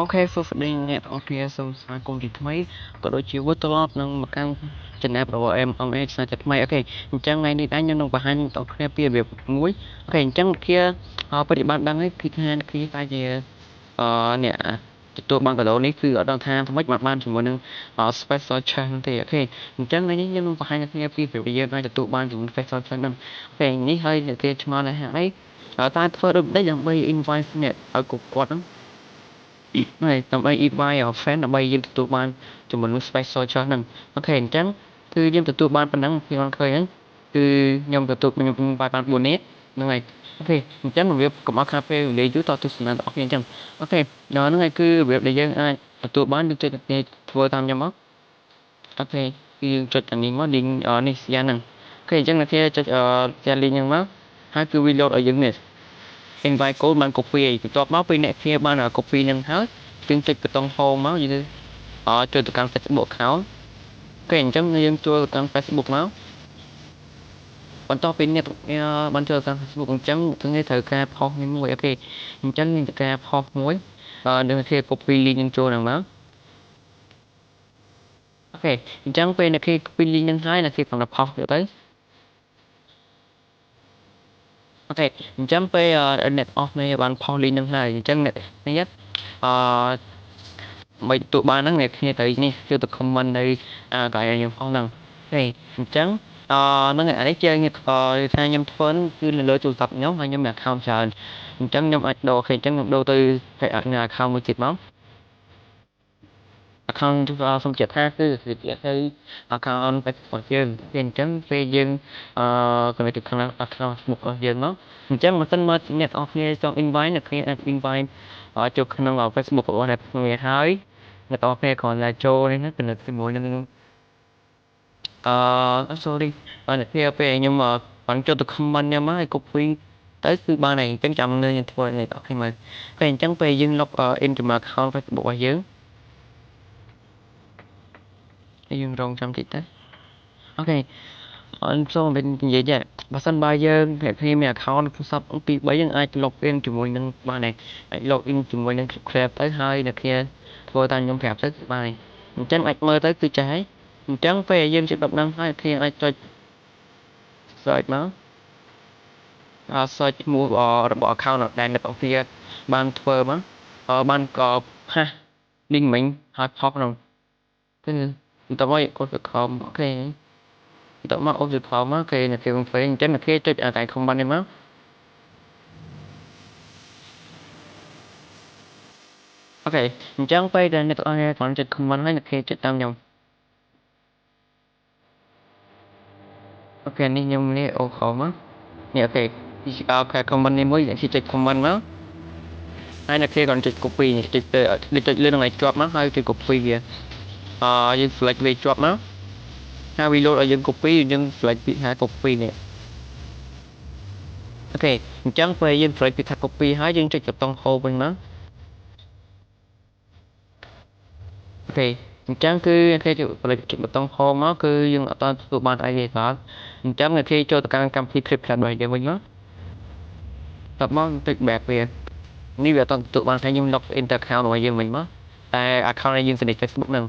Okay, so for the net of here, so I call it mấy có đôi chiếu với tôi nâng một căn trên app của em ông ấy sẽ chặt mấy ok chẳng này đi đánh nhân và hai tàu kia bia việc muối ok chẳng kia họปฏิบัติดังให้คือแทนคือไปเจเนี่ยตัวบางกระโดดนี่คือở ทางทำให้บ้านถึงวันนึงspecial chance thì ok chẳng này nhân và hai kia bia việc bây giờ ngayตัวบ้านถึง special chance นั่นโอเคนี่ให้เดี๋ยวจะมาเลยฮะไอ้ใต้เฟิร์สได้ยังไม่ invite เนี่ยở cục quạt đó này tầm ai invite ở fan là bay dân tụi ban tụi mình special cho nên nó thể hiện trắngคือdân tụi banเป็นนังที่มันเคยนั้นคือยมtụi mìnhเป็นbài ban buồn nét như này ok trắng là việc cầm áo cà phê để dưới to tụi mình ok chẳng ok đó nó này cứ việc để dân ai tụi ban được chơi vừa tham cho mất okคือจุดอันนี้ว่าดิงนี่เสียนั่นโอเคจังนะที่จะลิงยังมั้งให้คือวิดีโอở ยังเนี่ย invite code បាន copy បន្ទាប់មកពេលអ្នកគ្នាបាន copy នឹងហើយយើងចុចប៊ូតុង home មកយើងចូលទៅកាន់ Facebook account គេអញ្ចឹងយើងចូលទៅកាន់ Facebook មកបន្ទាប់ពីអ្នកបានចូលទៅកាន់ Facebook អញ្ចឹងថ្ងៃត្រូវការផុសមួយអូខេអញ្ចឹងយើងត្រូវការផុសមួយនឹងគេ copy link នឹងចូលហ្នឹងមកអូខេអញ្ចឹងពេលអ្នកគេ copy link នឹងហើយអ្នកគេកំណត់ផុសទៅអូខេអញ្ចឹងពេលអ្នកអស់នេះបានផុស link នឹងហើយអញ្ចឹងអ្នកនេះមិនទូបានហ្នឹងអ្នកគ្នាទៅនេះគឺទៅ comment នៅកន្លែងយើងផងហ្នឹងអូអញ្ចឹងហ្នឹងអានេះជាថាខ្ញុំធ្វើគឺនៅលើទូរស័ព្ទខ្ញុំហើយខ្ញុំមាន account ច្រើនអញ្ចឹងខ្ញុំអាចដូរអូខេអញ្ចឹងខ្ញុំដូរទៅ account មួយទៀតមក account សុំជាថាគឺទៅ account Facebook យើងអញ្ចឹងពេលយើងកំណត់ក្នុង account Facebook របស់យើងមកអញ្ចឹងបើសិនមកអ្នកនរគ្នាចង់ invite អ្នកគ្នាអាច invite ចូលក្នុង Facebook របស់អ្នកគ្នាហើយអ្នកនរគ្នាគ្រាន់តែចូលនេះទៅនៅជាមួយនឹងsorry អ្នកគ្នាពេលខ្ញុំបានចូលទៅ comment ខ្ញុំមកឲ្យ copy ទៅគឺបានហើយអញ្ចឹងចាំនៅខ្ញុំធ្វើនេះអូខេមើលពេលអញ្ចឹងពេលយើង log in ជាមួយ account Facebook របស់យើងយើងរងចាំតិចទៅអូខេសូមនិយាយដែរបើសិនបើយើងអ្នកគ្នាមាន account ទូរស័ព្ទពី3យើងអាច log in ជាមួយនឹងបានដែរអាច log in ជាមួយនឹង Club ទៅហើយអ្នកគ្នាធ្វើតាមខ្ញុំប្រាប់ទៅបានហើយអញ្ចឹងអាចមើលទៅគឺចេះហើយអញ្ចឹងពេលយើងជិះ10ហ្នឹងហើយគ្នាអាចចុច search មកsearch ឈ្មោះរបស់ account ដែលអ្នកនរគ្នាបានធ្វើមកបានក៏ផាស link មិញហើយផុសក្នុងគឺបន្ទាប់មកកด com អូខេបន្ទាប់មកអូន com មកគេអ្នកគេវិញអញ្ចឹងអ្នកគេចុចតែ comment នេះមកអូខេអញ្ចឹងពេលដែលអ្នកទាំងអស់គ្នាគ្រាន់ចុច comment ហើយអ្នកគេចុចតាមខ្ញុំអូខេនេះខ្ញុំនេះអូខមកនេះអូខេអូខេ comment នេះមួយអ្នកគេចុច comment មកហើយអ្នកគេគ្រាន់ចុច copy ចុចទៅចុចលើនឹងឲ្យជាប់មកហើយចុច copy វាយើង select វាជាប់មកហើយវា load ឲ្យយើង copy យើង select ពីថា copy នេះអូខេអញ្ចឹងពេលយើង select ពីថា copy ហើយយើងចុចប៊ូតុង hold វិញមកអូខេអញ្ចឹងគឺគេចុចប៊ូតុង hold មកគឺយើងអត់ទទួលបានអីទេបាទអញ្ចឹងគេចូលទៅកាន់កម្មវិធី ClipChat របស់យើងវិញមកតបមកចុច back វានេះវាអត់ទទួលបានថាខ្ញុំ log in ទៅ account របស់យើងវិញមកតែ account របស់យើងស្នេហ៍ Facebook ហ្នឹង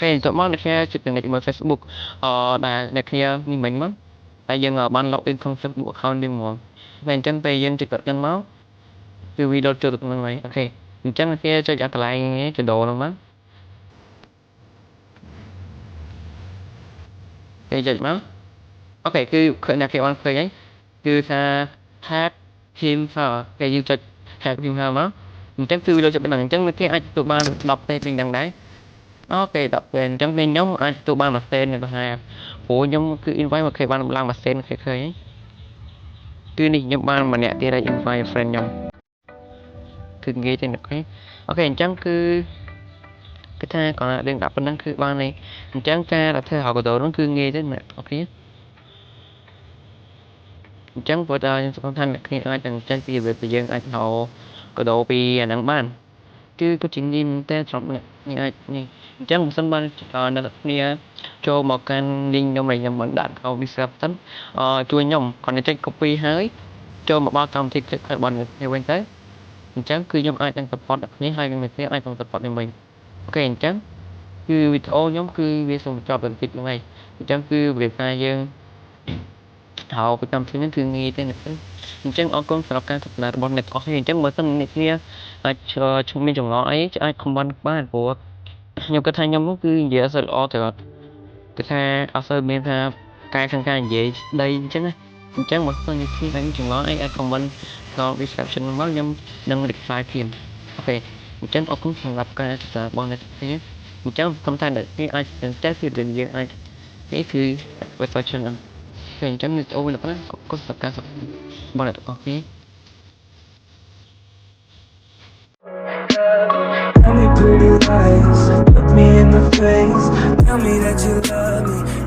ពេលបន្ទាប់មកអ្នកគ្នាចុច connect ជាមួយ Facebook ដែលអ្នកគ្នានេះមិញមកតែយើងបាន log in ក្នុង Facebook account យើងហ្មងពេលអញ្ចឹងពេលយើងចុចគាត់ហ្នឹងមកគឺវា load ចូលទៅក្នុងហ្នឹងអូខេអញ្ចឹងអ្នកគ្នាចុចកន្លែងនេះចដោហ្នឹងមកគេចុចមកអូខេគឺអ្នកគេបានឃើញហើយគឺថា tag him គេយើងចុច tag him មកអញ្ចឹងគឺវា load ចូលទៅហ្នឹងអញ្ចឹងអ្នកគេអាចទទួលបាន10ពេលពេញហ្នឹងដែរអូខេ10ពេលអញ្ចឹងពេលខ្ញុំអាចទទួលបានមួយសេនទៅហើយព្រោះខ្ញុំគឺ invite មកគេបានឡើងមួយសេនគេឃើញគឺនេះខ្ញុំបានម្នាក់ទៀតហើយ invite friend ខ្ញុំគឺងាយទេអ្នកអូខេអញ្ចឹងគឺគេថាគាត់រឿងដាក់ប៉ុណ្ណឹងគឺបានហើយអញ្ចឹងការធ្វើហៅកដោនោះគឺងាយទេអ្នកអូខេអញ្ចឹងព្រោះតែខ្ញុំសង្ឃឹមថាអ្នកគ្នាអាចនឹងចេះពីរបៀបដែលយើងអាចហៅកដោពីអាហ្នឹងបានគឺក៏ជាងាយមែនតើសម្រាប់អ្នកអាចនេះ ចឹងមិនសិនបានអ្នកគ្នាចូលមកកាន់ link ខ្ញុំដែលខ្ញុំបានដាក់ក្នុង description ជួយខ្ញុំគាត់ចុច copy ហើយចូលមកដល់កម្មវិធី click ឲ្យបងអ្នកគ្នាវិញទៅអញ្ចឹងគឺខ្ញុំអាចនឹង support អ្នកគ្នាហើយអ្នកគ្នាអាចនឹង support ខ្ញុំវិញអូខេអញ្ចឹងគឺវីដេអូខ្ញុំគឺវាសូមបញ្ចប់តែបន្តិចហ្នឹងហើយអញ្ចឹងគឺវាថាយើងហើយប្រចាំថ្ងៃហ្នឹងគឺងាយទេអ្នកនរអញ្ចឹងអរគុណសម្រាប់ការទស្សនារបស់អ្នកទាំងអស់គ្នាអញ្ចឹងបើសិនអ្នកគ្នាអាចមានចម្ងល់អីអាច comment បានព្រោះខ្ញុំគិតថាខ្ញុំនោះគឺនិយាយអត់សូវល្អទៅគឺថាអត់សូវមានថាការខាងការនិយាយស្ដីអញ្ចឹងណាអញ្ចឹងបើសិនជាគ្នាមានចម្ងល់អីអាច comment ក្នុង description មកខ្ញុំនឹង reply ភ្លាមអូខេអញ្ចឹងអរគុណសម្រាប់ការទស្សនារបស់អ្នកគ្នាអញ្ចឹងសូមថាអ្នកគ្នាអាចតែគឺយើងអាចនេះគឺ reflection អូខេអញ្ចឹងវីដេអូនេះណាអរគុណសម្រាប់ការសម្បងអ្នកទាំងអស់គ្នា Tell me pretty lies, look me in the face. Tell me that you love me.